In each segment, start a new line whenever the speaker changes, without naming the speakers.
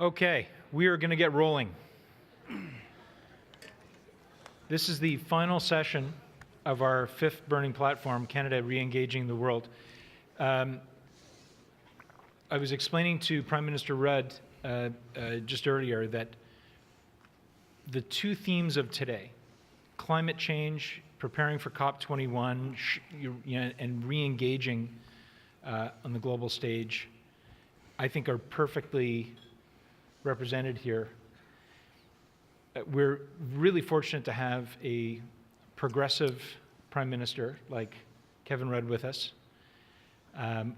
Okay, we are going to get rolling. This is the final session of our fifth burning platform, Canada Re-engaging the World. I was explaining to Prime Minister Rudd just earlier that the two themes of today, climate change, preparing for COP21, and re-engaging on the global stage, I think are perfectly represented here. We're really fortunate to have a progressive Prime Minister like Kevin Rudd with us.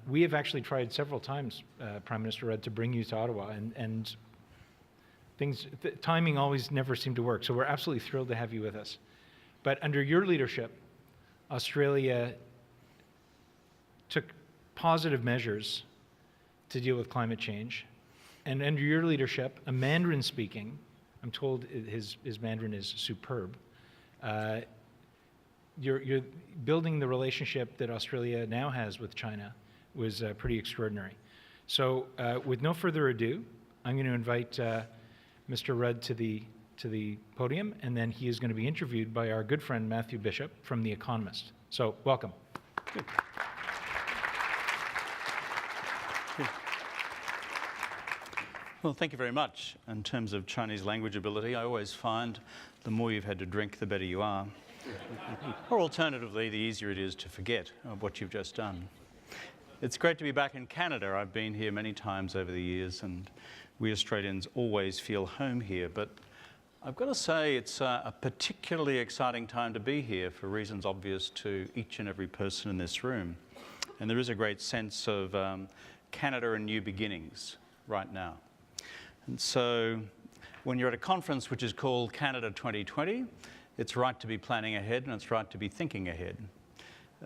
We have actually tried several times, Prime Minister Rudd, to bring you to Ottawa, and timing always never seemed to work, so we're absolutely thrilled to have you with us. But under your leadership, Australia took positive measures to deal with climate change. And under your leadership, a Mandarin speaking, I'm told his Mandarin is superb, you're building the relationship that Australia now has with China was pretty extraordinary. So with no further ado, I'm going to invite Mr. Rudd to the podium, and then he is going to be interviewed by our good friend Matthew Bishop from The Economist. So welcome.
Good. Well, thank you very much. In terms of Chinese language ability, I always find the more you've had to drink, the better you are. Or alternatively, the easier it is to forget what you've just done. It's great to be back in Canada. I've been here many times over the years, and we Australians always feel home here. But I've got to say it's a particularly exciting time to be here for reasons obvious to each and every person in this room. And there is a great sense of Canada and new beginnings right now. And so when you're at a conference which is called Canada 2020, it's right to be planning ahead and it's right to be thinking ahead.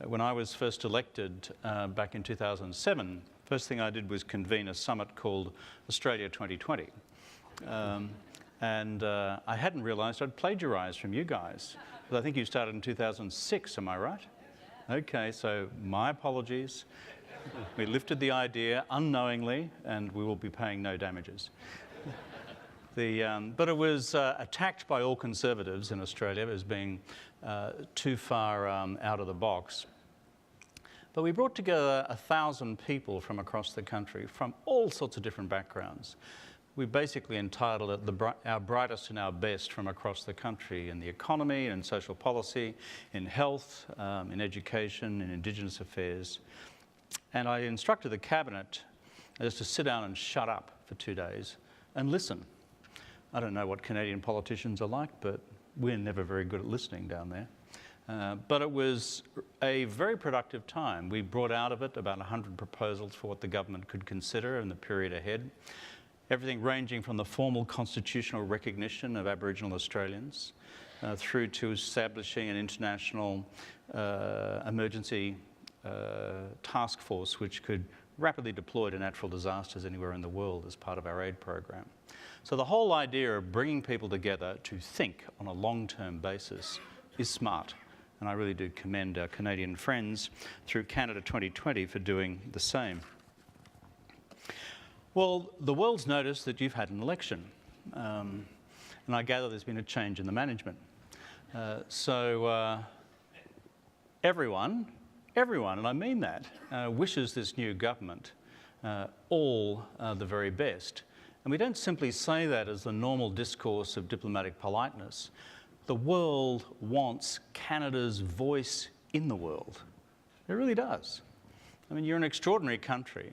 When I was first elected back in 2007, first thing I did was convene a summit called Australia 2020. And I hadn't realised I'd plagiarised from you guys. But I think you started in 2006, am I right? Okay, so my apologies. We lifted the idea unknowingly, and we will be paying no damages. But it was attacked by all Conservatives in Australia as being too far out of the box. But we brought together 1,000 people from across the country, from all sorts of different backgrounds. We basically entitled it our brightest and our best from across the country in the economy, in social policy, in health, in education, in Indigenous affairs. And I instructed the Cabinet just to sit down and shut up for 2 days and listen. I don't know what Canadian politicians are like, but we're never very good at listening down there. But it was a very productive time. We brought out of it about 100 proposals for what the government could consider in the period ahead. Everything ranging from the formal constitutional recognition of Aboriginal Australians through to establishing an international emergency task force which could rapidly deploy to natural disasters anywhere in the world as part of our aid program. So the whole idea of bringing people together to think on a long-term basis is smart. And I really do commend our Canadian friends through Canada 2020 for doing the same. Well, the world's noticed that you've had an election. And I gather there's been a change in the management. So everyone, and I mean that, wishes this new government all the very best. And we don't simply say that as the normal discourse of diplomatic politeness. The world wants Canada's voice in the world. It really does. I mean, you're an extraordinary country,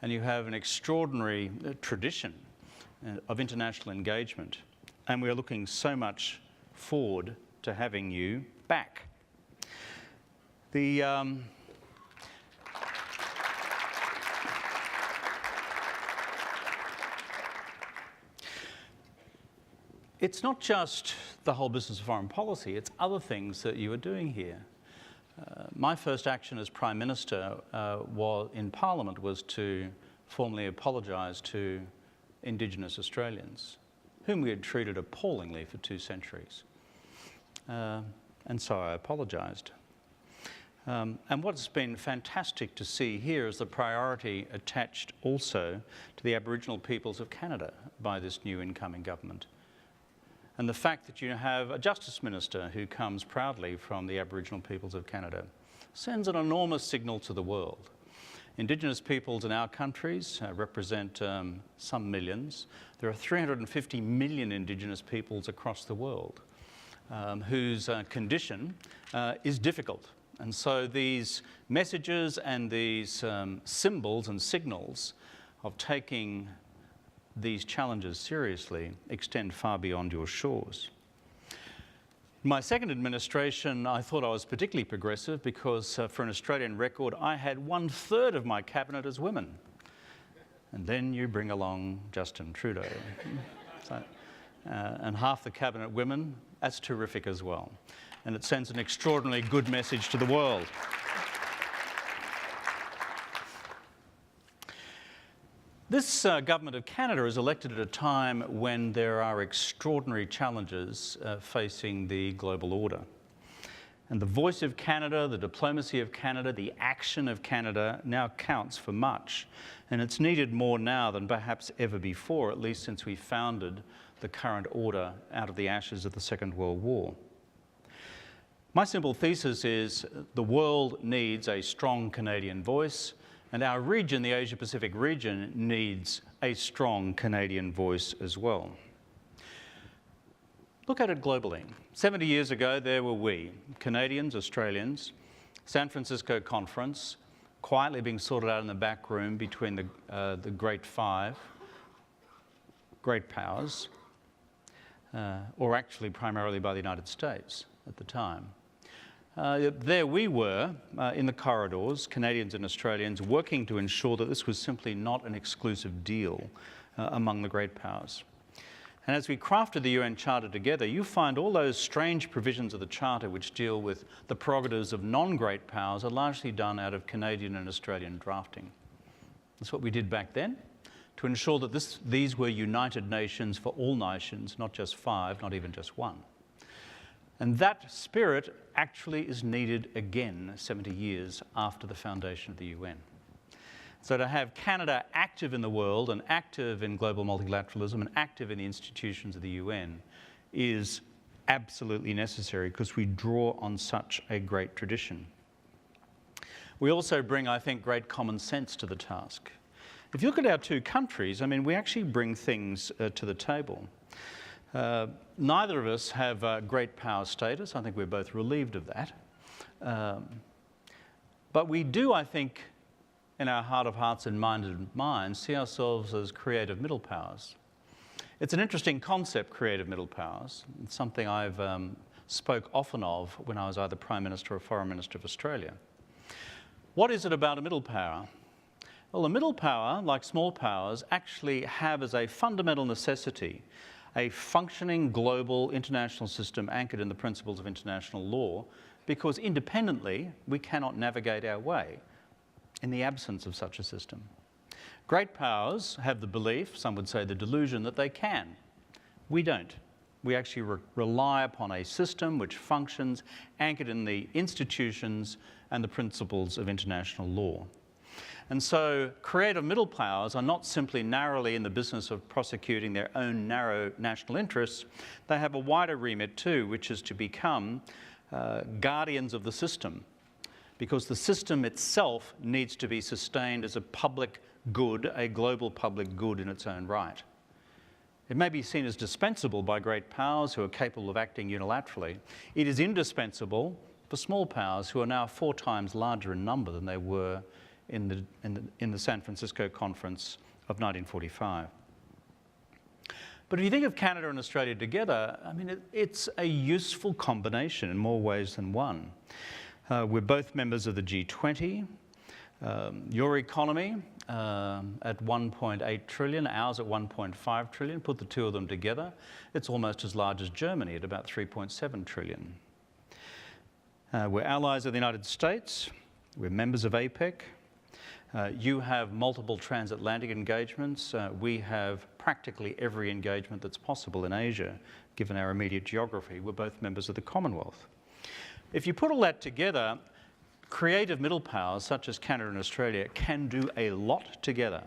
and you have an extraordinary tradition of international engagement. And we are looking so much forward to having you back. It's not just the whole business of foreign policy, it's other things that you are doing here. My first action as Prime Minister in Parliament was to formally apologise to Indigenous Australians, whom we had treated appallingly for 2 centuries. And so I apologised. And what's been fantastic to see here is the priority attached also to the Aboriginal peoples of Canada by this new incoming government. And the fact that you have a Justice Minister who comes proudly from the Aboriginal peoples of Canada sends an enormous signal to the world. Indigenous peoples in our countries represent some millions. There are 350 million Indigenous peoples across the world whose condition is difficult. And so these messages and these symbols and signals of taking these challenges seriously extend far beyond your shores. In my second administration, I thought I was particularly progressive because for an Australian record, I had 1/3 of my cabinet as women. And then you bring along Justin Trudeau. And half the cabinet women, that's terrific as well. And it sends an extraordinarily good message to the world. This government of Canada is elected at a time when there are extraordinary challenges facing the global order. And the voice of Canada, the diplomacy of Canada, the action of Canada now counts for much. And it's needed more now than perhaps ever before, at least since we founded the current order out of the ashes of the Second World War. My simple thesis is the world needs a strong Canadian voice, and our region, the Asia-Pacific region, needs a strong Canadian voice as well. Look at it globally. 70 years ago, there were we, Canadians, Australians, San Francisco Conference, quietly being sorted out in the back room between the Great Five, great powers, or actually primarily by the United States at the time. There we were in the corridors, Canadians and Australians, working to ensure that this was simply not an exclusive deal among the great powers. And as we crafted the UN Charter together, you find all those strange provisions of the Charter which deal with the prerogatives of non-great powers are largely done out of Canadian and Australian drafting. That's what we did back then, to ensure that these were united nations for all nations, not just five, not even just one. And that spirit actually is needed again 70 years after the foundation of the UN. So to have Canada active in the world and active in global multilateralism and active in the institutions of the UN is absolutely necessary because we draw on such a great tradition. We also bring, I think, great common sense to the task. If you look at our two countries, I mean, we actually bring things to the table. Neither of us have great power status. I think we're both relieved of that. But we do, I think, in our heart of hearts and minds, see ourselves as creative middle powers. It's an interesting concept, creative middle powers. It's something I've spoke often of when I was either Prime Minister or Foreign Minister of Australia. What is it about a middle power? Well, a middle power, like small powers, actually have as a fundamental necessity a functioning global international system anchored in the principles of international law, because independently we cannot navigate our way in the absence of such a system. Great powers have the belief, some would say the delusion, that they can. We don't. We actually rely upon a system which functions anchored in the institutions and the principles of international law. And so creative middle powers are not simply narrowly in the business of prosecuting their own narrow national interests. They have a wider remit too, which is to become guardians of the system, because the system itself needs to be sustained as a public good, a global public good in its own right. It may be seen as dispensable by great powers who are capable of acting unilaterally. It is indispensable for small powers who are now 4 times larger in number than they were in the San Francisco Conference of 1945. But if you think of Canada and Australia together, I mean, it's a useful combination in more ways than one. We're both members of the G20. Your economy at 1.8 trillion, ours at 1.5 trillion. Put the two of them together, it's almost as large as Germany at about 3.7 trillion. We're allies of the United States. We're members of APEC. You have multiple transatlantic engagements. We have practically every engagement that's possible in Asia, given our immediate geography. We're both members of the Commonwealth. If you put all that together, creative middle powers, such as Canada and Australia, can do a lot together,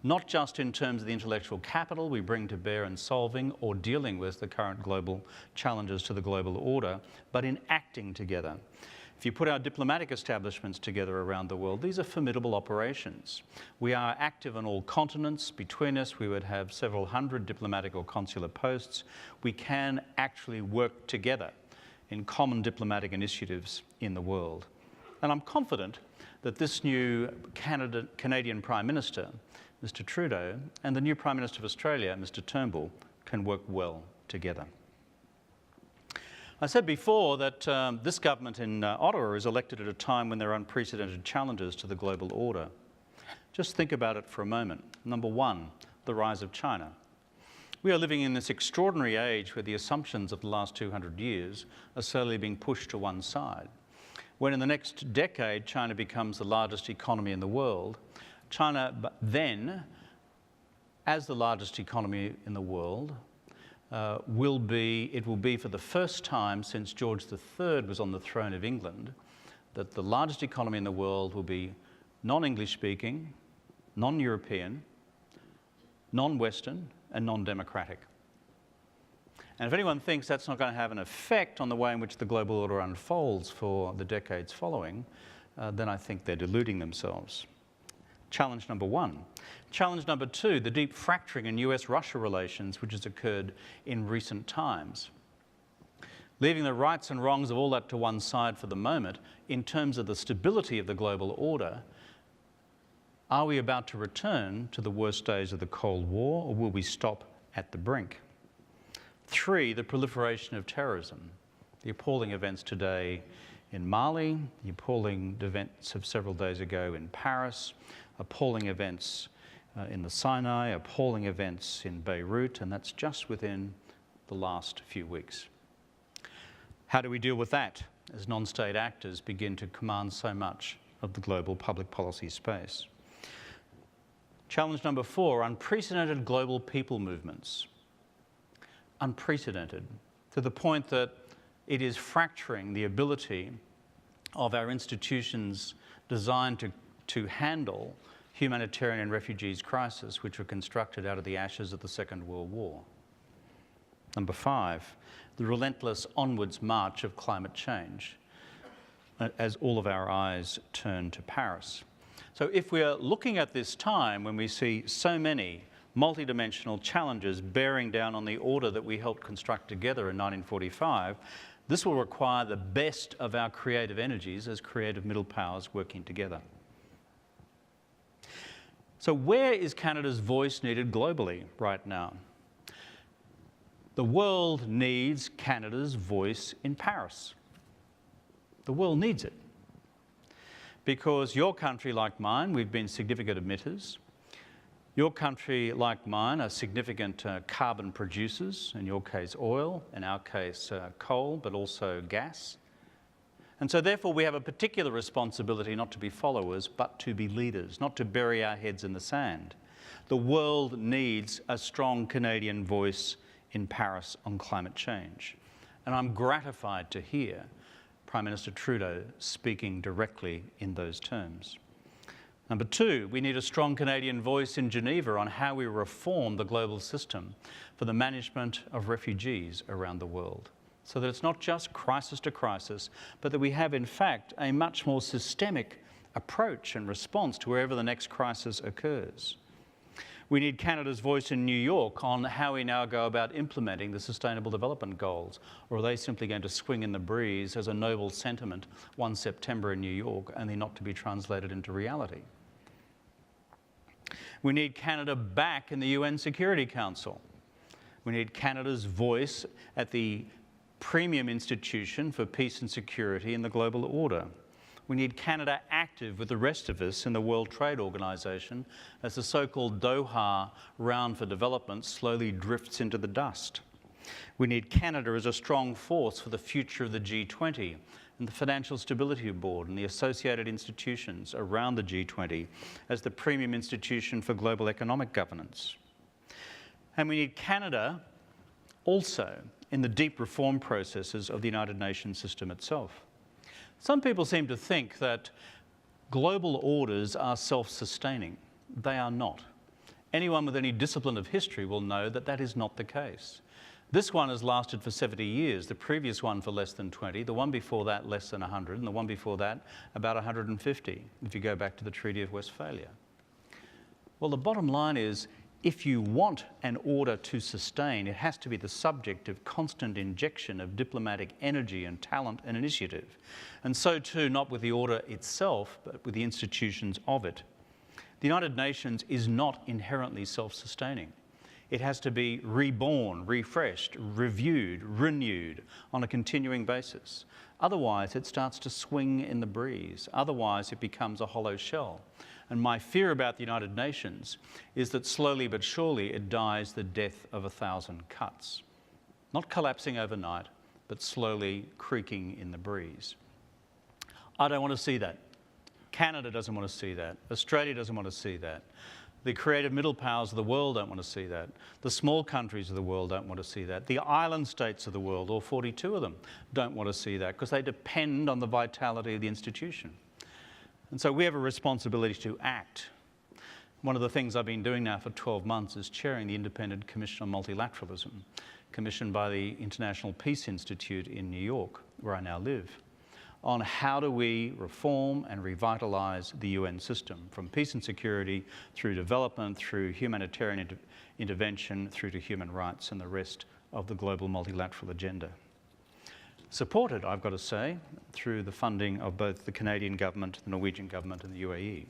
not just in terms of the intellectual capital we bring to bear in solving or dealing with the current global challenges to the global order, but in acting together. If you put our diplomatic establishments together around the world, these are formidable operations. We are active on all continents. Between us, we would have several hundred diplomatic or consular posts. We can actually work together in common diplomatic initiatives in the world. And I'm confident that this new Canadian Prime Minister, Mr. Trudeau, and the new Prime Minister of Australia, Mr. Turnbull, can work well together. I said before that this government in Ottawa is elected at a time when there are unprecedented challenges to the global order. Just think about it for a moment. Number one, the rise of China. We are living in this extraordinary age where the assumptions of the last 200 years are slowly being pushed to one side. When in the next decade China becomes the largest economy in the world, China then, as the largest economy in the world, will be for the first time since George III was on the throne of England, that the largest economy in the world will be non-English speaking, non-European, non-Western, and non-democratic. And if anyone thinks that's not going to have an effect on the way in which the global order unfolds for the decades following, then I think they're deluding themselves. Challenge number one. Challenge number two, the deep fracturing in US-Russia relations which has occurred in recent times. Leaving the rights and wrongs of all that to one side for the moment, in terms of the stability of the global order, are we about to return to the worst days of the Cold War, or will we stop at the brink? Three, the proliferation of terrorism. The appalling events today in Mali, the appalling events of several days ago in Paris, appalling events in the Sinai, appalling events in Beirut, and that's just within the last few weeks. How do we deal with that as non-state actors begin to command so much of the global public policy space? Challenge number four, unprecedented global people movements. Unprecedented, to the point that it is fracturing the ability of our institutions designed to handle humanitarian and refugees crisis, which were constructed out of the ashes of the Second World War. Number five, the relentless onwards march of climate change, as all of our eyes turn to Paris. So if we are looking at this time when we see so many multidimensional challenges bearing down on the order that we helped construct together in 1945, this will require the best of our creative energies as creative middle powers working together. So where is Canada's voice needed globally right now? The world needs Canada's voice in Paris. The world needs it. Because your country, like mine, we've been significant emitters. Your country, like mine, are significant carbon producers, in your case oil, in our case coal, but also gas. And so therefore we have a particular responsibility not to be followers, but to be leaders, not to bury our heads in the sand. The world needs a strong Canadian voice in Paris on climate change. And I'm gratified to hear Prime Minister Trudeau speaking directly in those terms. Number two, we need a strong Canadian voice in Geneva on how we reform the global system for the management of refugees around the world, so that it's not just crisis to crisis, but that we have, in fact, a much more systemic approach and response to wherever the next crisis occurs. We need Canada's voice in New York on how we now go about implementing the Sustainable Development Goals, or are they simply going to swing in the breeze as a noble sentiment one September in New York, only not to be translated into reality? We need Canada back in the UN Security Council. We need Canada's voice at the premium institution for peace and security in the global order. We need Canada active with the rest of us in the World Trade Organization as the so-called Doha round for development slowly drifts into the dust. We need Canada as a strong force for the future of the G20 and the Financial Stability Board and the associated institutions around the G20 as the premium institution for global economic governance. And we need Canada also in the deep reform processes of the United Nations system itself. Some people seem to think that global orders are self-sustaining. They are not. Anyone with any discipline of history will know that that is not the case. This one has lasted for 70 years, the previous one for less than 20, the one before that less than 100, and the one before that about 150, if you go back to the Treaty of Westphalia. Well, the bottom line is, if you want an order to sustain, it has to be the subject of constant injection of diplomatic energy and talent and initiative. And so too, not with the order itself, but with the institutions of it. The United Nations is not inherently self-sustaining. It has to be reborn, refreshed, reviewed, renewed on a continuing basis. Otherwise, it starts to swing in the breeze. Otherwise, it becomes a hollow shell. And my fear about the United Nations is that slowly but surely it dies the death of 1,000 cuts. Not collapsing overnight, but slowly creaking in the breeze. I don't want to see that. Canada doesn't want to see that. Australia doesn't want to see that. The creative middle powers of the world don't want to see that. The small countries of the world don't want to see that. The island states of the world, all 42 of them, don't want to see that because they depend on the vitality of the institution. And so we have a responsibility to act. One of the things I've been doing now for 12 months is chairing the Independent Commission on Multilateralism, commissioned by the International Peace Institute in New York, where I now live, on how do we reform and revitalise the UN system, from peace and security through development, through humanitarian intervention, through to human rights and the rest of the global multilateral agenda. Supported, I've got to say, through the funding of both the Canadian government, the Norwegian government and the UAE.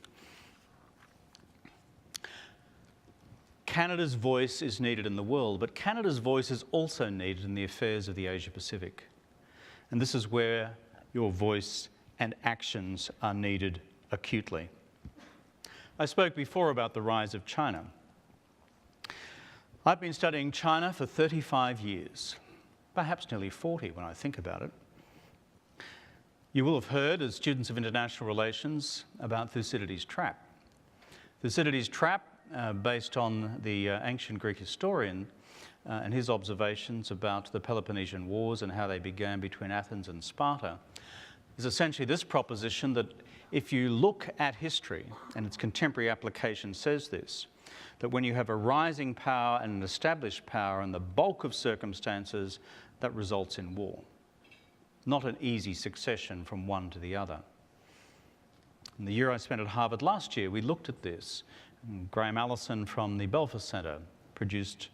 Canada's voice is needed in the world, but Canada's voice is also needed in the affairs of the Asia Pacific. And this is where your voice and actions are needed acutely. I spoke before about the rise of China. I've been studying China for 35 years, perhaps nearly 40 when I think about it. You will have heard, as students of international relations, about Thucydides' trap. Thucydides' trap, based on the ancient Greek historian and his observations about the Peloponnesian Wars and how they began between Athens and Sparta, is essentially this proposition that if you look at history, and its contemporary application says this, that when you have a rising power and an established power in the bulk of circumstances, that results in war. Not an easy succession from one to the other. In the year I spent at Harvard last year, we looked at this. Graham Allison from the Belfer Centre produced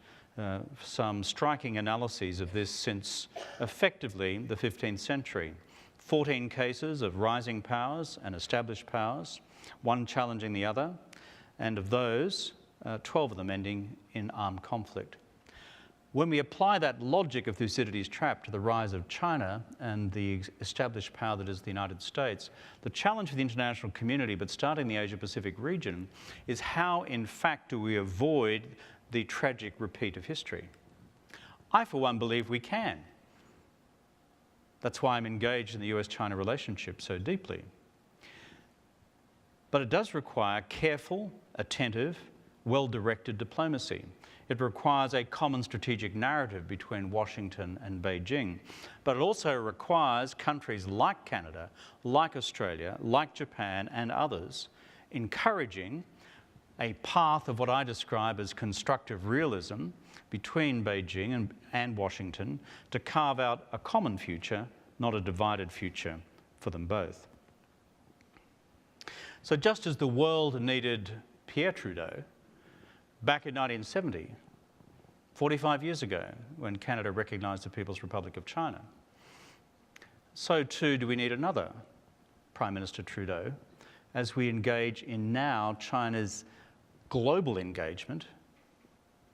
some striking analyses of this since effectively the 15th century. 14 cases of rising powers and established powers, one challenging the other, and of those, 12 of them ending in armed conflict. When we apply that logic of Thucydides' trap to the rise of China and the established power that is the United States, the challenge for the international community, but starting in the Asia-Pacific region, is how, in fact, do we avoid the tragic repeat of history? I, for one, believe we can. That's why I'm engaged in the US-China relationship so deeply. But it does require careful, attentive, well-directed diplomacy. It requires a common strategic narrative between Washington and Beijing. But it also requires countries like Canada, like Australia, like Japan and others encouraging a path of what I describe as constructive realism between Beijing and Washington to carve out a common future, not a divided future for them both. So just as the world needed Pierre Trudeau back in 1970, 45 years ago, when Canada recognised the People's Republic of China, so too do we need another Prime Minister Trudeau as we engage in now China's global engagement,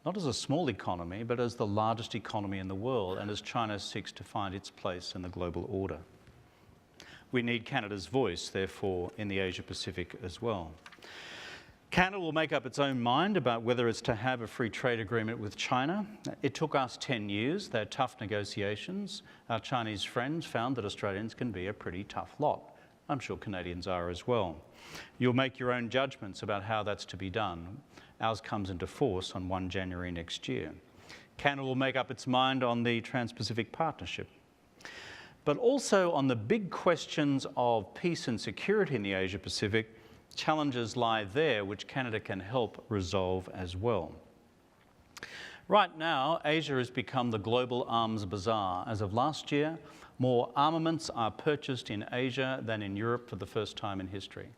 not as a small economy, but as the largest economy in the world, and as China seeks to find its place in the global order. We need Canada's voice, therefore, in the Asia-Pacific as well. Canada will make up its own mind about whether it's to have a free trade agreement with China. It took us 10 years. They're tough negotiations. Our Chinese friends found that Australians can be a pretty tough lot. I'm sure Canadians are as well. You'll make your own judgments about how that's to be done. Ours comes into force on 1 January next year. Canada will make up its mind on the Trans-Pacific Partnership. but also on the big questions of peace and security in the Asia-Pacific. Challenges lie there which Canada can help resolve as well. Right now, Asia has become the global arms bazaar. As of last year, more armaments are purchased in Asia than in Europe for the first time in history.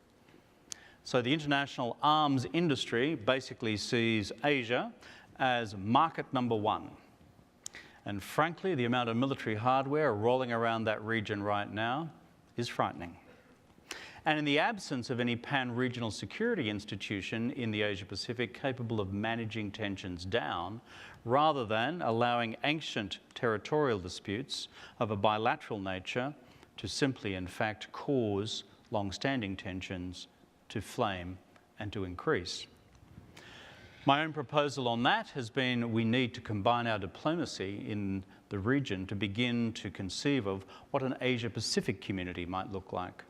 So the international arms industry basically sees Asia as market number one. And frankly, the amount of military hardware rolling around that region right now is frightening. And in the absence of any pan-regional security institution in the Asia-Pacific capable of managing tensions down, rather than allowing ancient territorial disputes of a bilateral nature to simply, in fact, cause long-standing tensions to flame and to increase. My own proposal on that has been we need to combine our diplomacy in the region to begin to conceive of what an Asia-Pacific community might look like.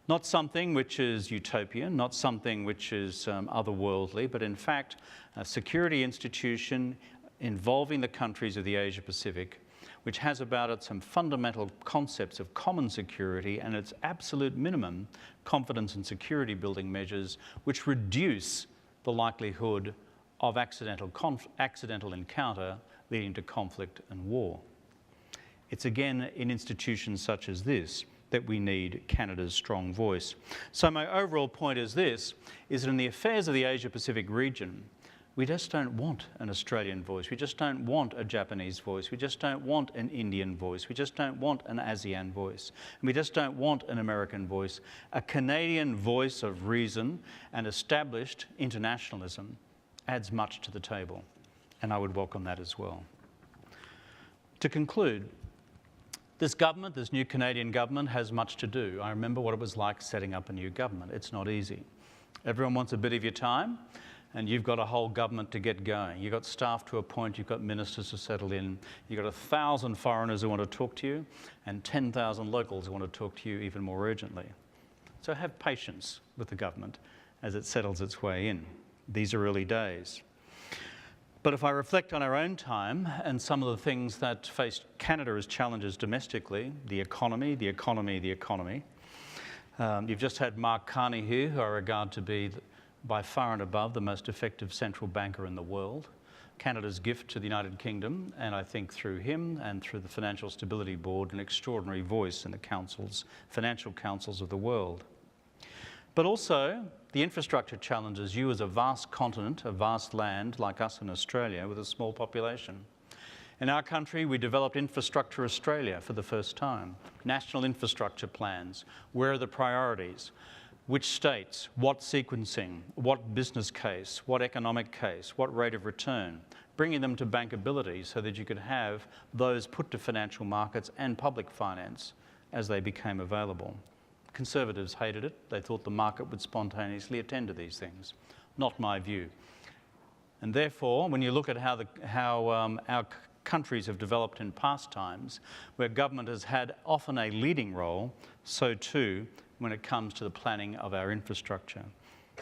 Not something which is utopian, not something which is otherworldly, but in fact a security institution involving the countries of the Asia-Pacific, which has about it some fundamental concepts of common security and its absolute minimum confidence and security building measures which reduce the likelihood of accidental encounter leading to conflict and war. It's again in institutions such as this that we need Canada's strong voice. So my overall point is this, is that in the affairs of the Asia-Pacific region, we just don't want an Australian voice. We just don't want a Japanese voice. We just don't want an Indian voice. We just don't want an ASEAN voice. And we just don't want an American voice. A Canadian voice of reason and established internationalism adds much to the table. And I would welcome that as well. To conclude, this government, this new Canadian government, has much to do. I remember what it was like setting up a new government. It's not easy. Everyone wants a bit of your time, and you've got a whole government to get going. You've got staff to appoint, you've got ministers to settle in, you've got 1,000 foreigners who want to talk to you, and 10,000 locals who want to talk to you even more urgently. So have patience with the government as it settles its way in. These are early days. But if I reflect on our own time and some of the things that faced Canada as challenges domestically, the economy, you've just had Mark Carney here, who I regard to be by far and above the most effective central banker in the world. Canada's gift to the United Kingdom, and I think through him and through the Financial Stability Board, an extraordinary voice in the financial councils of the world. But also the infrastructure challenges you as a vast continent, a vast land like us in Australia with a small population. In our country, we developed Infrastructure Australia for the first time. National infrastructure plans. Where are the priorities? Which states? What sequencing? What business case? What economic case? What rate of return? Bringing them to bankability so that you could have those put to financial markets and public finance as they became available. Conservatives hated it. They thought the market would spontaneously attend to these things. Not my view. And therefore, when you look at how our countries have developed in past times, where government has had often a leading role, so too when it comes to the planning of our infrastructure.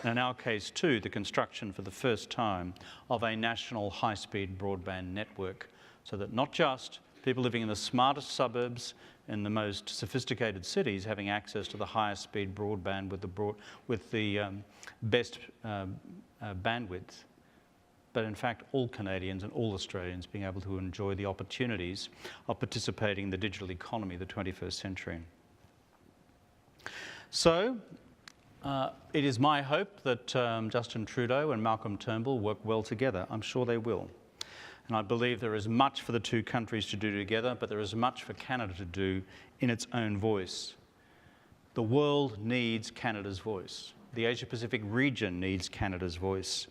And in our case too, the construction for the first time of a national high-speed broadband network, so that not just people living in the smartest suburbs in the most sophisticated cities having access to the highest speed broadband with the best bandwidth, but in fact all Canadians and all Australians being able to enjoy the opportunities of participating in the digital economy of the 21st century. So it is my hope that Justin Trudeau and Malcolm Turnbull work well together. I'm sure they will. And I believe there is much for the two countries to do together, but there is much for Canada to do in its own voice. The world needs Canada's voice. The Asia-Pacific region needs Canada's voice.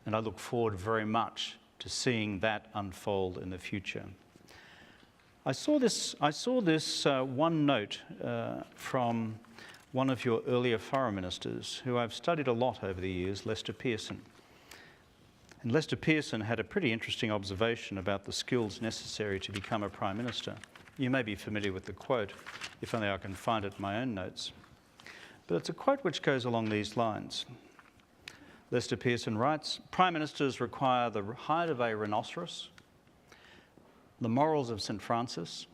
And I look forward very much to seeing that unfold in the future. I saw this one note from one of your earlier foreign ministers, who I've studied a lot over the years, Lester Pearson. And Lester Pearson had a pretty interesting observation about the skills necessary to become a Prime Minister. You may be familiar with the quote, if only I can find it in my own notes. But it's a quote which goes along these lines. Lester Pearson writes, "Prime Ministers require the hide of a rhinoceros, the morals of St. Francis,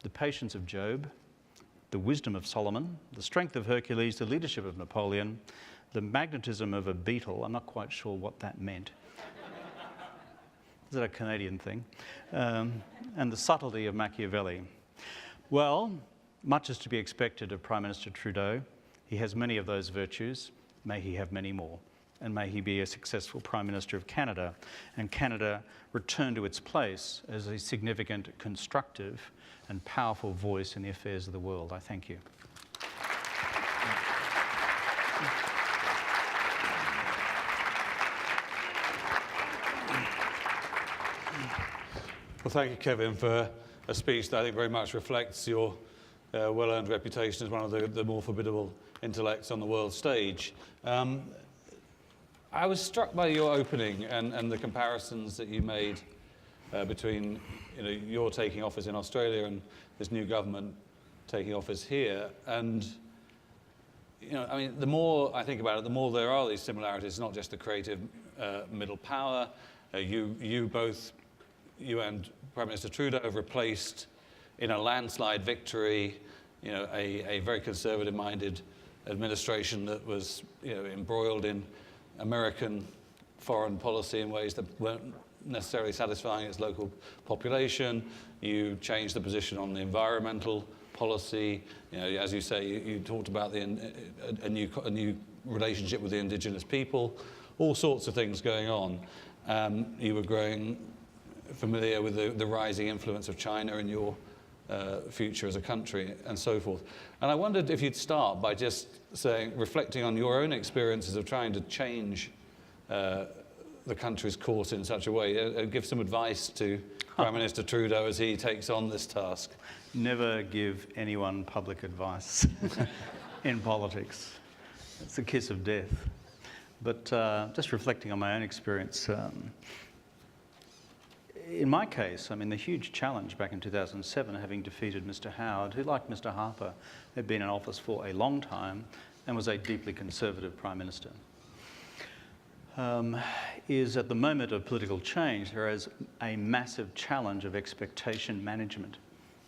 the patience of Job, the wisdom of Solomon, the strength of Hercules, the leadership of Napoleon, the magnetism of a beetle. I'm not quite sure what that meant. Is that a Canadian thing? And the subtlety of Machiavelli. Well, much is to be expected of Prime Minister Trudeau. He has many of those virtues. May he have many more. And may he be a successful Prime Minister of Canada, and Canada return to its place as a significant, constructive and powerful voice in the affairs of the world. I thank you.
Well, thank you, Kevin, for a speech that I think very much reflects your well-earned reputation as one of the more formidable intellects on the world stage. I was struck by your opening and the comparisons that you made between your taking office in Australia and this new government taking office here. And I mean, the more I think about it, the more there are these similarities. Not just the creative middle power. You and Prime Minister Trudeau have replaced, in a landslide victory, a very conservative-minded administration that was, embroiled in American foreign policy in ways that weren't necessarily satisfying its local population. You changed the position on the environmental policy. As you say, you talked about a new relationship with the indigenous people. All sorts of things going on. You were growing familiar with the rising influence of China in your future as a country and so forth. And I wondered if you'd start by just reflecting on your own experiences of trying to change the country's course in such a way. Give some advice to Prime Minister Trudeau as he takes on this task.
Never give anyone public advice in politics. It's a kiss of death. But just reflecting on my own experience, in my case, I mean, the huge challenge back in 2007, having defeated Mr. Howard, who, like Mr. Harper, had been in office for a long time and was a deeply conservative Prime Minister, is at the moment of political change, there is a massive challenge of expectation management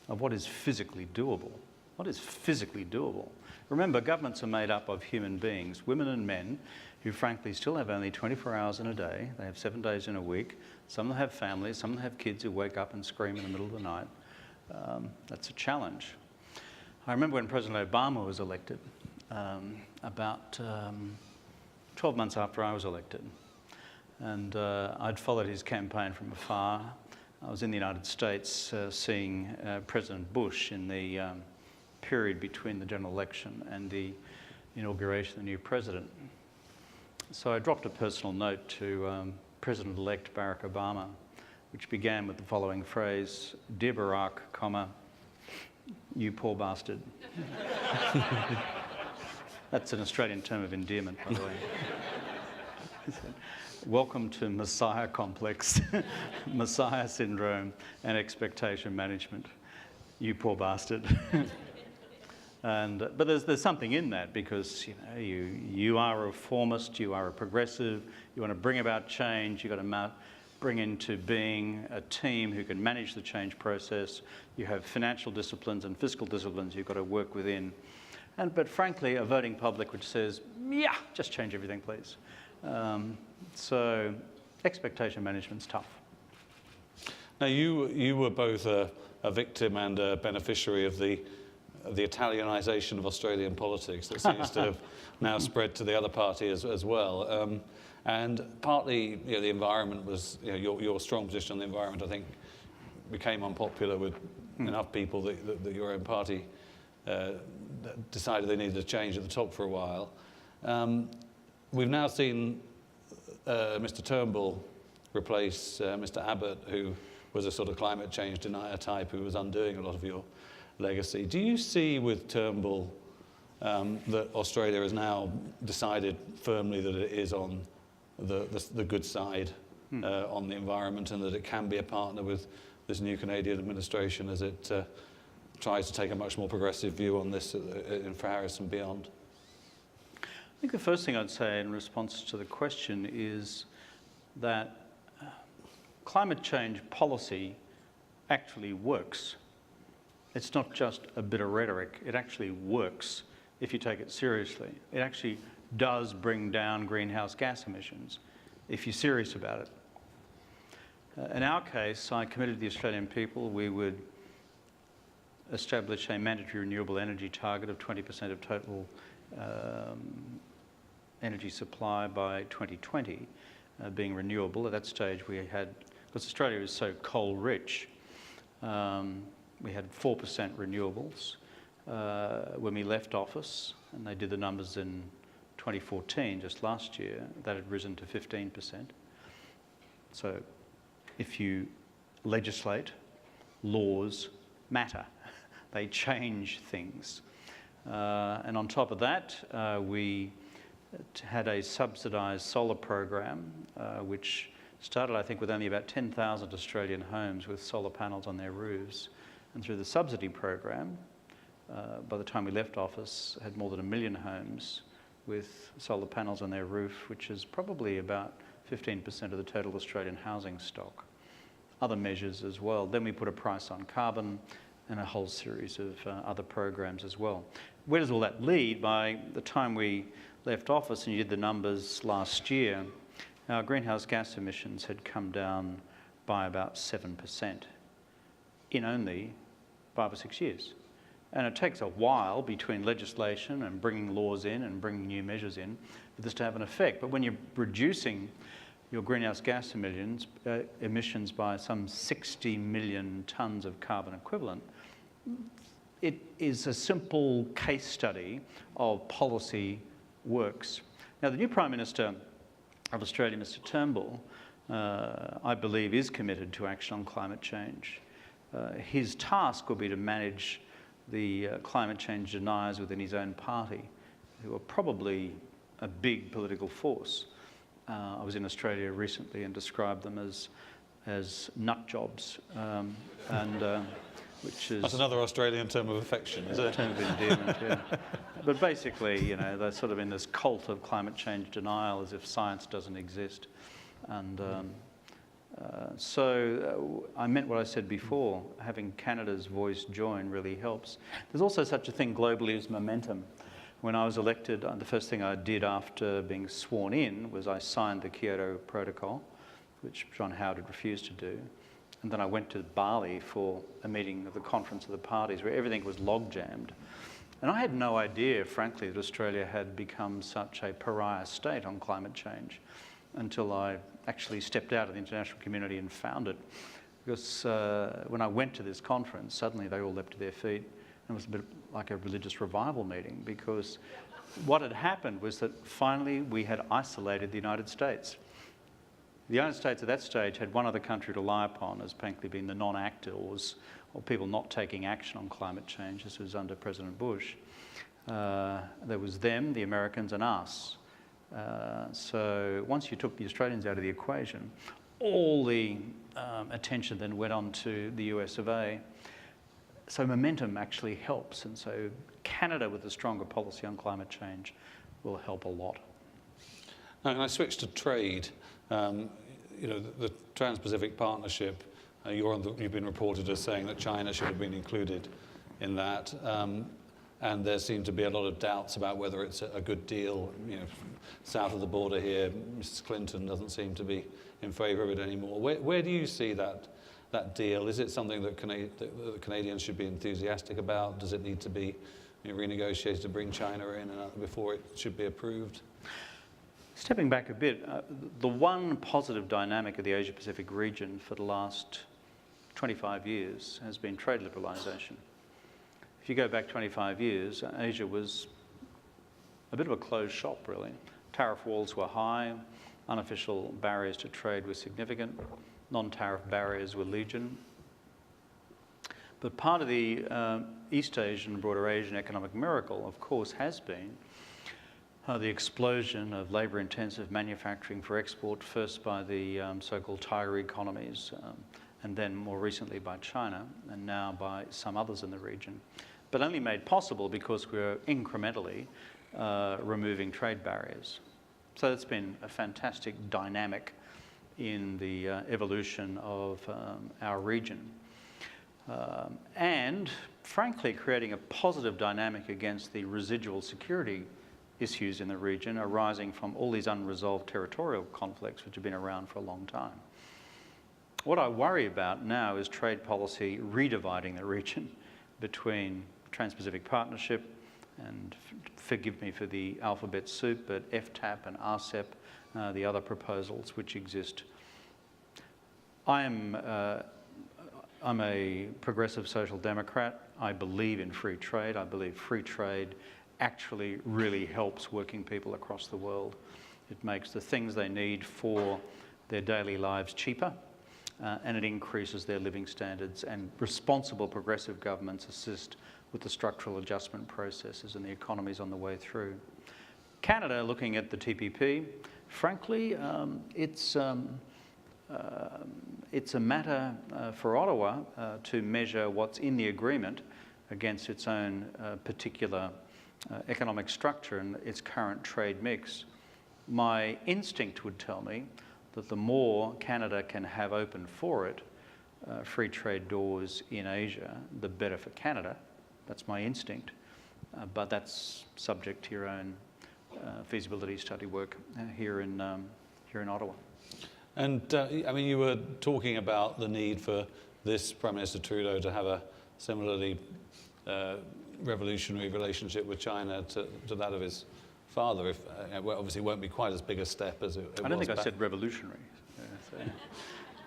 of what is physically doable. What is physically doable? Remember, governments are made up of human beings, women and men, who frankly still have only 24 hours in a day. They have 7 days in a week. Some of them have families, some of them have kids who wake up and scream in the middle of the night. That's a challenge. I remember when President Obama was elected, about 12 months after I was elected, and I'd followed his campaign from afar. I was in the United States seeing President Bush in the period between the general election and the inauguration of the new president. So I dropped a personal note to President-elect Barack Obama, which began with the following phrase: "Dear Barack, you poor bastard." That's an Australian term of endearment, by the way. Welcome to Messiah complex, Messiah syndrome, and expectation management. You poor bastard. But there's something in that, because you are a reformist, you are a progressive, you want to bring about change, you've got to bring into being a team who can manage the change process. You have financial disciplines and fiscal disciplines you've got to work within. But frankly, a voting public which says, yeah, just change everything, please. So expectation management's tough.
Now, you were both a victim and a beneficiary of the Italianisation of Australian politics that seems to have now spread to the other party as well. And partly, the environment was, your strong position on the environment, I think, became unpopular with enough people that your own party decided they needed a change at the top for a while. We've now seen Mr. Turnbull replace Mr. Abbott, who was a sort of climate change denier type who was undoing a lot of your legacy. Do you see with Turnbull that Australia has now decided firmly that it is on the good side on the environment, and that it can be a partner with this new Canadian administration as it tries to take a much more progressive view on this in Harris and beyond?
I think the first thing I'd say in response to the question is that climate change policy actually works. it's not just a bit of rhetoric. It actually works if you take it seriously. It actually does bring down greenhouse gas emissions if you're serious about it. In our case, I committed to the Australian people we would establish a mandatory renewable energy target of 20% of total energy supply by 2020 being renewable. At that stage we had, because Australia is so coal rich, we had 4% renewables. When we left office, and they did the numbers in 2014, just last year, that had risen to 15%. So if you legislate, laws matter. They change things. And on top of that, we had a subsidised solar program, which started, I think, with only about 10,000 Australian homes with solar panels on their roofs. And through the subsidy program, by the time we left office, had more than 1 million homes with solar panels on their roof, which is probably about 15% of the total Australian housing stock. Other measures as well. Then we put a price on carbon and a whole series of other programs as well. Where does all that lead? By the time we left office and you did the numbers last year, our greenhouse gas emissions had come down by about 7% in only 5 or 6 years. And it takes a while between legislation and bringing laws in and bringing new measures in for this to have an effect. But when you're reducing your greenhouse gas emissions by some 60 million tonnes of carbon equivalent, it is a simple case study of policy works. Now, the new Prime Minister of Australia, Mr. Turnbull, I believe is committed to action on climate change. His task will be to manage the climate change deniers within his own party, who are probably a big political force. I was in Australia recently and described them as nut jobs, which is...
That's another Australian term of affection, is it?
Term of endearment, yeah. But basically, you know, they're sort of in this cult of climate change denial as if science doesn't exist. And so I meant what I said before, having Canada's voice join really helps. There's also such a thing globally as momentum. When I was elected, the first thing I did after being sworn in was I signed the Kyoto Protocol, which John Howard had refused to do. And then I went to Bali for a meeting of the Conference of the Parties where everything was log-jammed. And I had no idea, frankly, that Australia had become such a pariah state on climate change until I actually stepped out of the international community and found it. Because when I went to this conference, suddenly they all leapt to their feet. And it was a bit like a religious revival meeting, because what had happened was that finally we had isolated the United States. The United States at that stage had one other country to rely upon as frankly being the non-actors or people not taking action on climate change. This was under President Bush. There was them, the Americans, and us. So once you took the Australians out of the equation, all the attention then went on to the US of A. So momentum actually helps, and so Canada with a stronger policy on climate change will help a lot.
Now, can I switch to trade? You know, the Trans-Pacific Partnership, you've been reported as saying that China should have been included in that. And there seem to be a lot of doubts about whether it's a good deal. You know, south of the border here, Mrs. Clinton doesn't seem to be in favour of it anymore. Where do you see that deal? Is it something that the Canadians should be enthusiastic about? Does it need to be renegotiated to bring China in before it should be approved?
Stepping back a bit, the one positive dynamic of the Asia-Pacific region for the last 25 years has been trade liberalisation. If you go back 25 years, Asia was a bit of a closed shop, really. Tariff walls were high, unofficial barriers to trade were significant, non-tariff barriers were legion. But part of the East Asian, broader Asian economic miracle, of course, has been the explosion of labour-intensive manufacturing for export, first by the so-called tiger economies, and then more recently by China, and now by some others in the region. But only made possible because we're incrementally removing trade barriers. So it's been a fantastic dynamic in the evolution of our region. and frankly creating a positive dynamic against the residual security issues in the region arising from all these unresolved territorial conflicts which have been around for a long time. What I worry about now is trade policy redividing the region between Trans-Pacific Partnership and, forgive me for the alphabet soup, but FTAP and RCEP, the other proposals which exist. I'm a progressive social democrat. I believe in free trade. I believe free trade actually really helps working people across the world. It makes the things they need for their daily lives cheaper, and it increases their living standards, and responsible progressive governments assist with the structural adjustment processes, and the economy's on the way through. Canada, looking at the TPP, frankly, it's a matter for Ottawa to measure what's in the agreement against its own particular economic structure and its current trade mix. My instinct would tell me that the more Canada can have open for it free trade doors in Asia, the better for Canada. That's my instinct, but that's subject to your own feasibility study work here in Ottawa.
And I mean, you were talking about the need for this Prime Minister Trudeau to have a similarly revolutionary relationship with China to that of his father. If well, obviously, it won't be quite as big a step as it was.
I don't think I said revolutionary. So.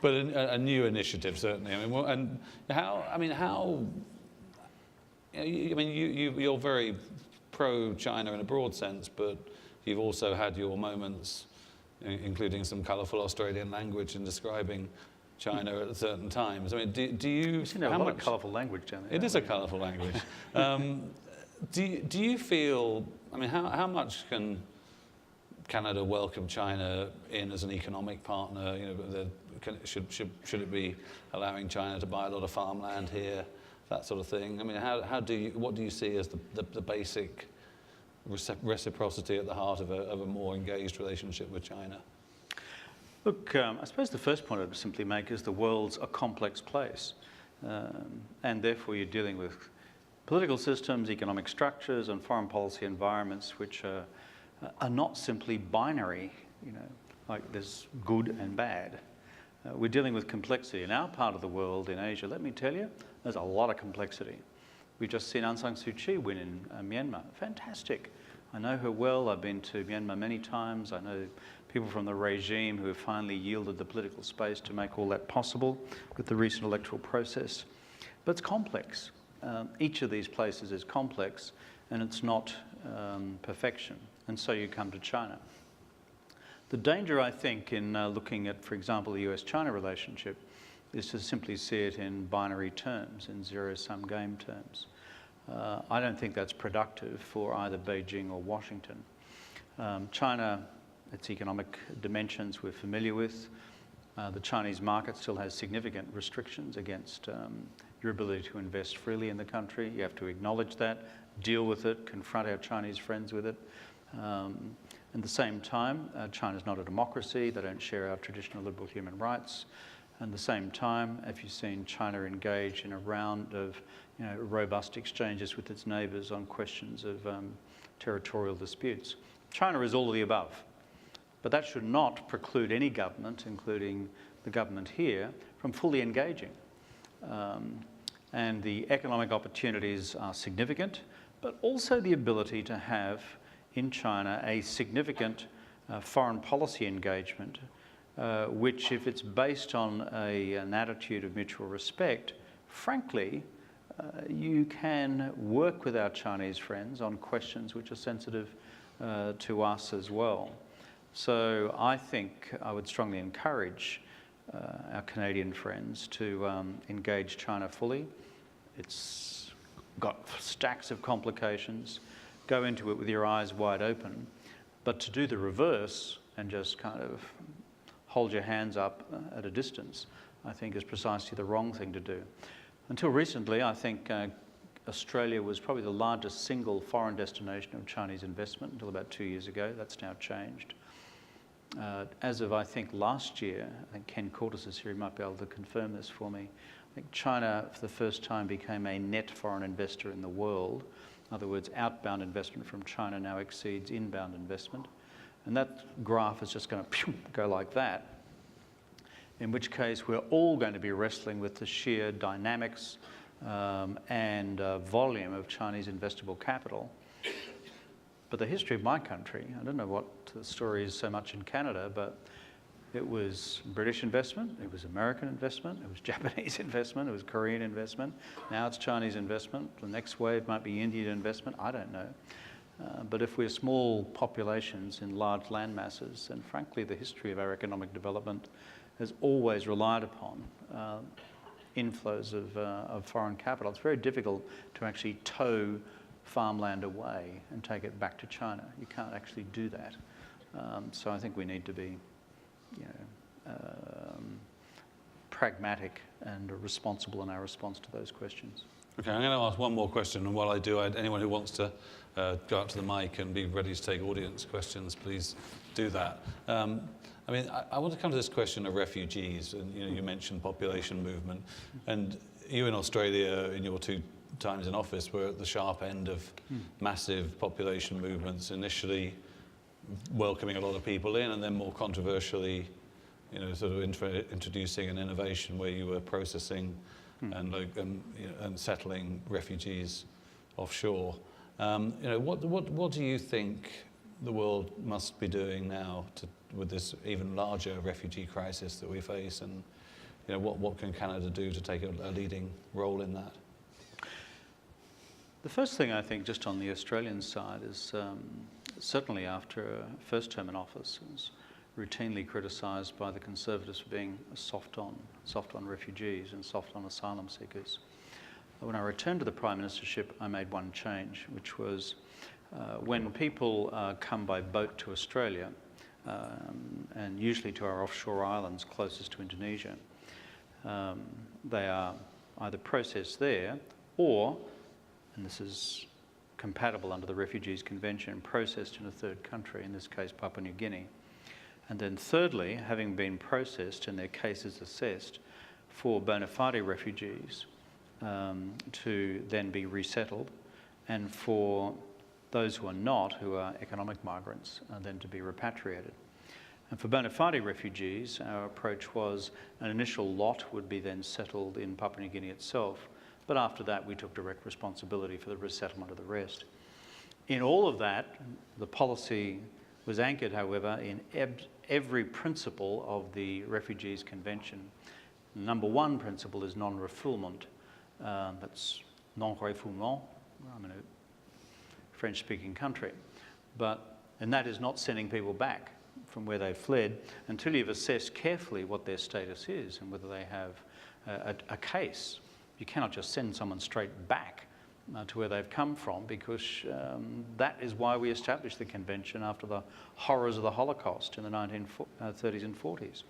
But a new initiative, certainly. I mean, you're very pro-China in a broad sense, but you've also had your moments, including some colourful Australian language in describing China at certain times. I mean, do you?
We've seen a lot of colourful language down there.
It is a colourful language. Do you feel? I mean, how much can Canada welcome China in as an economic partner? You know, should it be allowing China to buy a lot of farmland here, that sort of thing? I mean, what do you see as the basic reciprocity at the heart of a more engaged relationship with China?
Look, I suppose the first point I'd simply make is the world's a complex place, and therefore you're dealing with political systems, economic structures, and foreign policy environments which are not simply binary. You know, like there's good and bad. We're dealing with complexity. In our part of the world, in Asia, let me tell you, there's a lot of complexity. We've just seen Aung San Suu Kyi win in Myanmar. Fantastic. I know her well. I've been to Myanmar many times. I know people from the regime who have finally yielded the political space to make all that possible with the recent electoral process. But it's complex. Each of these places is complex, and it's not perfection. And so you come to China. The danger, I think, in looking at, for example, the US-China relationship is to simply see it in binary terms, in zero-sum game terms. I don't think that's productive for either Beijing or Washington. China, its economic dimensions we're familiar with. The Chinese market still has significant restrictions against your ability to invest freely in the country. You have to acknowledge that, deal with it, confront our Chinese friends with it. At the same time, China's not a democracy. They don't share our traditional liberal human rights. At the same time, if you've seen China engage in a round of robust exchanges with its neighbours on questions of territorial disputes. China is all of the above. But that should not preclude any government, including the government here, from fully engaging. And the economic opportunities are significant, but also the ability to have in China a significant foreign policy engagement, which, if it's based on an attitude of mutual respect, frankly, you can work with our Chinese friends on questions which are sensitive to us as well. So I think I would strongly encourage our Canadian friends to engage China fully. It's got stacks of complications. Go into it with your eyes wide open. But to do the reverse and just kind of hold your hands up at a distance, I think is precisely the wrong thing to do. Until recently, I think Australia was probably the largest single foreign destination of Chinese investment until about 2 years ago. That's now changed. as of, I think, last year, I think Ken Cortis is here, he might be able to confirm this for me. I think China, for the first time, became a net foreign investor in the world. In other words, outbound investment from China now exceeds inbound investment. And that graph is just going to go like that, in which case we're all going to be wrestling with the sheer dynamics and volume of Chinese investable capital. But the history of my country, I don't know what the story is so much in Canada, but it was British investment, it was American investment, it was Japanese investment, it was Korean investment. Now it's Chinese investment. The next wave might be Indian investment, I don't know. But if we're small populations in large land masses, and frankly the history of our economic development has always relied upon inflows of foreign capital. It's very difficult to actually tow farmland away and take it back to China. You can't actually do that. So I think we need to be pragmatic and responsible in our response to those questions.
Okay, I'm going to ask one more question, and while I do, anyone who wants to go up to the mic and be ready to take audience questions, please do that. I mean, I want to come to this question of refugees, and you mentioned population movement, and you in Australia, in your 2 times in office, were at the sharp end of massive population movements, initially welcoming a lot of people in, and then more controversially, sort of introducing an innovation where you were processing and settling refugees offshore. What do you think the world must be doing now with this even larger refugee crisis that we face, and what can Canada do to take a leading role in that?
The first thing I think, just on the Australian side, is certainly after a first term in office, was routinely criticised by the Conservatives for being soft on refugees and soft on asylum seekers. When I returned to the Prime Ministership, I made one change, which was when people come by boat to Australia, and usually to our offshore islands closest to Indonesia, they are either processed there or, and this is compatible under the Refugees Convention, processed in a third country, in this case Papua New Guinea. And then thirdly, having been processed and their cases assessed, for bona fide refugees to then be resettled, and for those who are not, who are economic migrants, then to be repatriated. And for bona fide refugees, our approach was an initial lot would be then settled in Papua New Guinea itself, but after that we took direct responsibility for the resettlement of the rest. In all of that, the policy was anchored, however, in every principle of the Refugees Convention. Number one principle is non-refoulement. That's non-refoulement. I'm in a French-speaking country. And that is not sending people back from where they fled until you've assessed carefully what their status is and whether they have a case. You cannot just send someone straight back to where they've come from, because that is why we established the convention after the horrors of the Holocaust in the 1930s and 40s.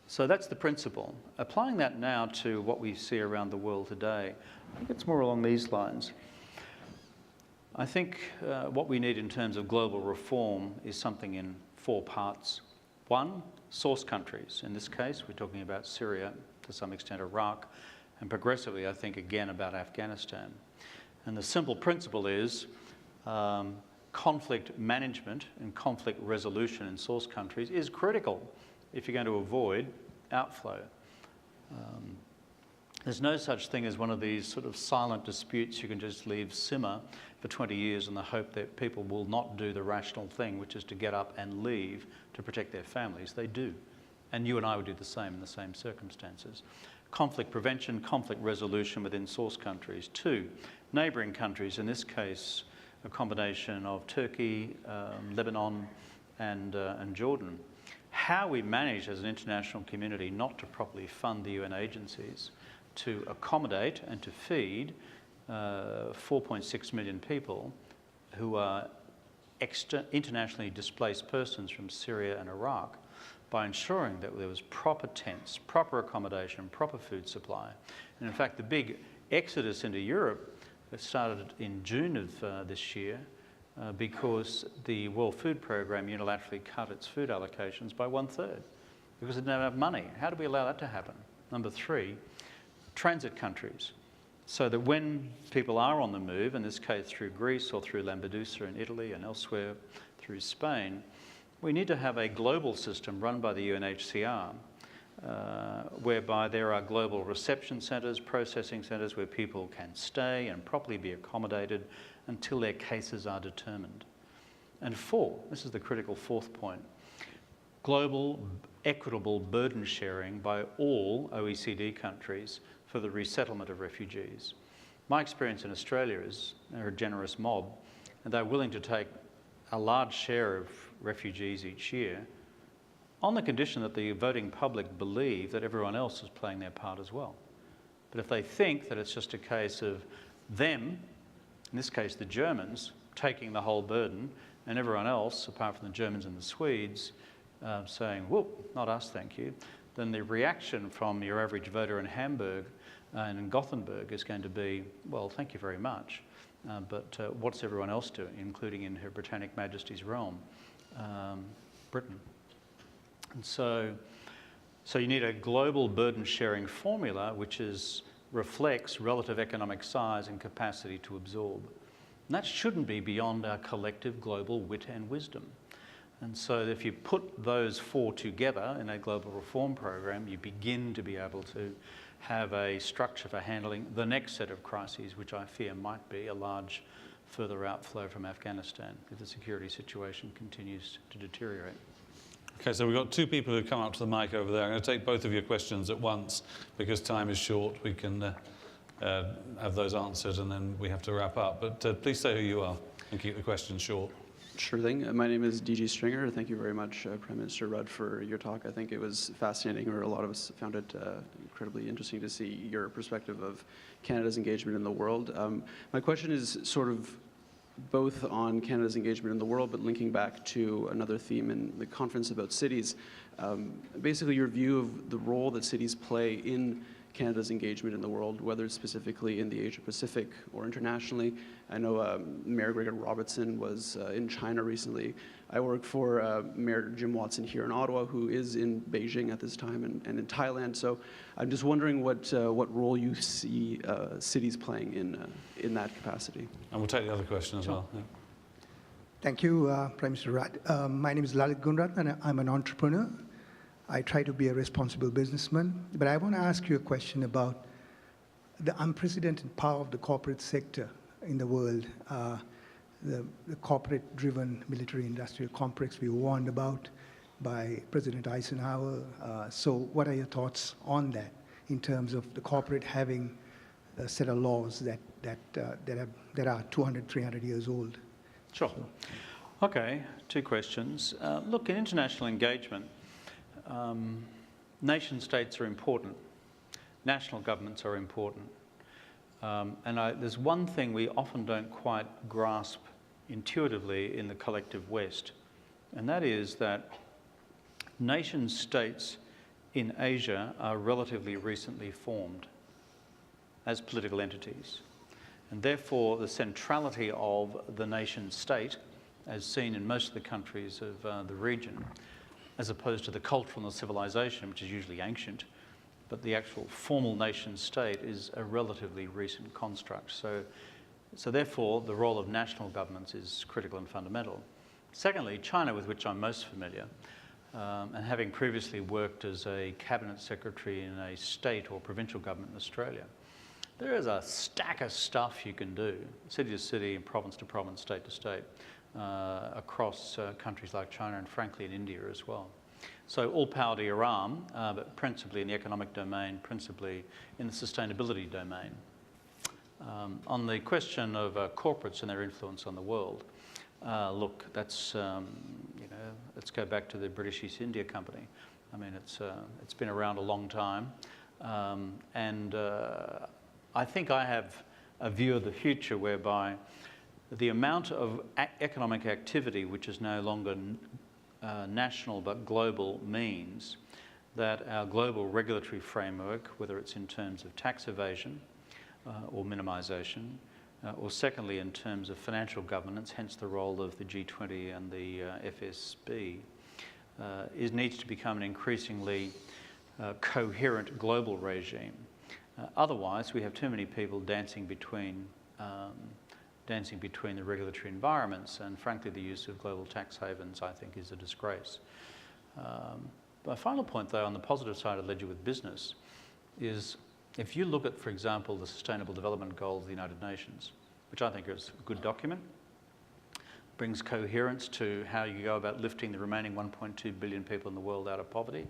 So that's the principle. Applying that now to what we see around the world today, I think it's more along these lines. I think what we need in terms of global reform is something in 4 parts. 1, source countries. In this case, we're talking about Syria, to some extent Iraq, and progressively, I think, again, about Afghanistan. And the simple principle is conflict management and conflict resolution in source countries is critical if you're going to avoid outflow. There's no such thing as one of these sort of silent disputes you can just leave simmer for 20 years in the hope that people will not do the rational thing, which is to get up and leave to protect their families. They do. And you and I would do the same in the same circumstances. Conflict prevention, conflict resolution within source countries. 2, neighbouring countries, in this case a combination of Turkey, Lebanon and Jordan. How we manage as an international community not to properly fund the UN agencies to accommodate and to feed 4.6 million people who are internationally displaced persons from Syria and Iraq, by ensuring that there was proper tents, proper accommodation, proper food supply. And in fact, the big exodus into Europe that started in June of this year because the World Food Programme unilaterally cut its food allocations by 1/3 because it didn't have enough money. How do we allow that to happen? Number 3, transit countries. So that when people are on the move, in this case through Greece or through Lampedusa in Italy and elsewhere through Spain, we need to have a global system run by the UNHCR whereby there are global reception centres, processing centres where people can stay and properly be accommodated until their cases are determined. And 4, this is the critical 4th point, global equitable burden sharing by all OECD countries for the resettlement of refugees. My experience in Australia is they're a generous mob and they're willing to take a large share of refugees each year on the condition that the voting public believe that everyone else is playing their part as well. But if they think that it's just a case of them, in this case the Germans, taking the whole burden and everyone else, apart from the Germans and the Swedes, saying, whoop, not us, thank you, then the reaction from your average voter in Hamburg and in Gothenburg is going to be, well, thank you very much, but what's everyone else doing, including in Her Britannic Majesty's realm, Britain. And so you need a global burden sharing formula which reflects relative economic size and capacity to absorb. And that shouldn't be beyond our collective global wit and wisdom. And so if you put those 4 together in a global reform program, you begin to be able to have a structure for handling the next set of crises, which I fear might be a large further outflow from Afghanistan if the security situation continues to deteriorate.
Okay, so we've got 2 people who come up to the mic over there. I'm going to take both of your questions at once because time is short. We can have those answered and then we have to wrap up. But please say who you are and keep the questions short.
Sure thing. My name is DG Stringer. Thank you very much, Prime Minister Rudd, for your talk. I think it was fascinating, or a lot of us found it incredibly interesting to see your perspective of Canada's engagement in the world. My question is sort of both on Canada's engagement in the world, but linking back to another theme in the conference about cities. Basically, your view of the role that cities play in Canada's engagement in the world, whether specifically in the Asia-Pacific or internationally. I know Mayor Gregor Robertson was in China recently. I work for Mayor Jim Watson here in Ottawa, who is in Beijing at this time and in Thailand. So I'm just wondering what role you see cities playing in that capacity.
And we'll take the other question as well. Yeah.
Thank you, Prime Minister Rudd. My name is Lalit Gunrat, and I'm an entrepreneur. I try to be a responsible businessman, but I want to ask you a question about the unprecedented power of the corporate sector in the world, the corporate-driven military-industrial complex we warned about by President Eisenhower. So what are your thoughts on that in terms of the corporate having a set of laws that are 200, 300 years old?
Sure. Okay, 2 questions. Look, in international engagement, nation states are important. National governments are important. There's one thing we often don't quite grasp intuitively in the collective West, and that is that nation states in Asia are relatively recently formed as political entities. And therefore, the centrality of the nation state, as seen in most of the countries of the region, as opposed to the cultural and the civilization, which is usually ancient, but the actual formal nation state is a relatively recent construct. So therefore, the role of national governments is critical and fundamental. Secondly, China, with which I'm most familiar, and having previously worked as a cabinet secretary in a state or provincial government in Australia, there is a stack of stuff you can do, city to city and province to province, state to state, across countries like China and frankly in India as well. So all power to Iran, but principally in the economic domain, principally in the sustainability domain. On the question of corporates and their influence on the world, look, that's, let's go back to the British East India Company. I mean, it's been around a long time. I think I have a view of the future whereby the amount of economic activity, which is no longer national but global, means that our global regulatory framework, whether it's in terms of tax evasion or minimisation, or secondly, in terms of financial governance, hence the role of the G20 and the FSB, needs to become an increasingly coherent global regime. Otherwise, we have too many people dancing between the regulatory environments, and frankly, the use of global tax havens, I think, is a disgrace. My final point, though, on the positive side of the ledger with business is if you look at, for example, the Sustainable Development Goals of the United Nations, which I think is a good document, brings coherence to how you go about lifting the remaining 1.2 billion people in the world out of poverty.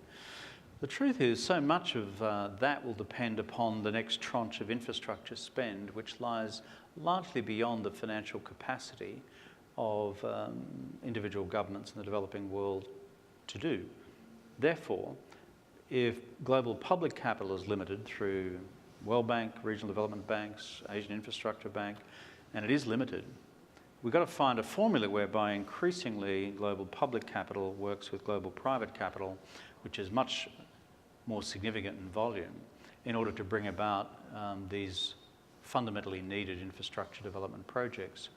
The truth is, so much of that will depend upon the next tranche of infrastructure spend, which lies largely beyond the financial capacity of individual governments in the developing world to do. Therefore, if global public capital is limited through World Bank, regional development banks, Asian Infrastructure Bank, and it is limited, we've got to find a formula whereby increasingly global public capital works with global private capital, which is much more significant in volume, in order to bring about these fundamentally needed infrastructure development projects.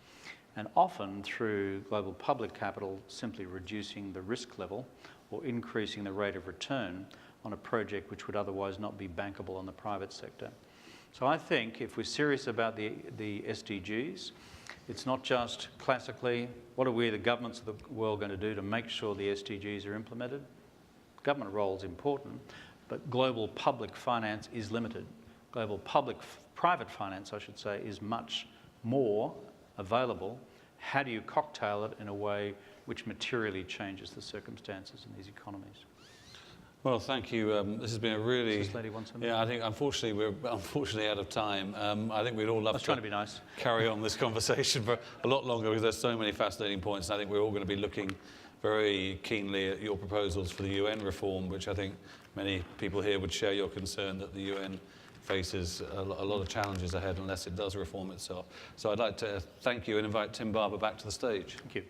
And often through global public capital simply reducing the risk level or increasing the rate of return on a project which would otherwise not be bankable on the private sector. So I think if we're serious about the SDGs, it's not just classically, what are we, the governments of the world, going to do to make sure the SDGs are implemented? Government role is important, but global public finance is limited. Global private finance, I should say, is much more available. How do you cocktail it in a way which materially changes the circumstances in these economies?
Well, thank you. This has been a really...
Does this lady want something?
Yeah, I think unfortunately we're out of time. I think we'd all love
trying to be nice.
Carry on this conversation for a lot longer because there's so many fascinating points. And I think we're all going to be looking very keenly at your proposals for the UN reform, which I think many people here would share your concern that the UN faces a lot of challenges ahead unless it does reform itself. So I'd like to thank you and invite Tim Barber back to the stage.
Thank you.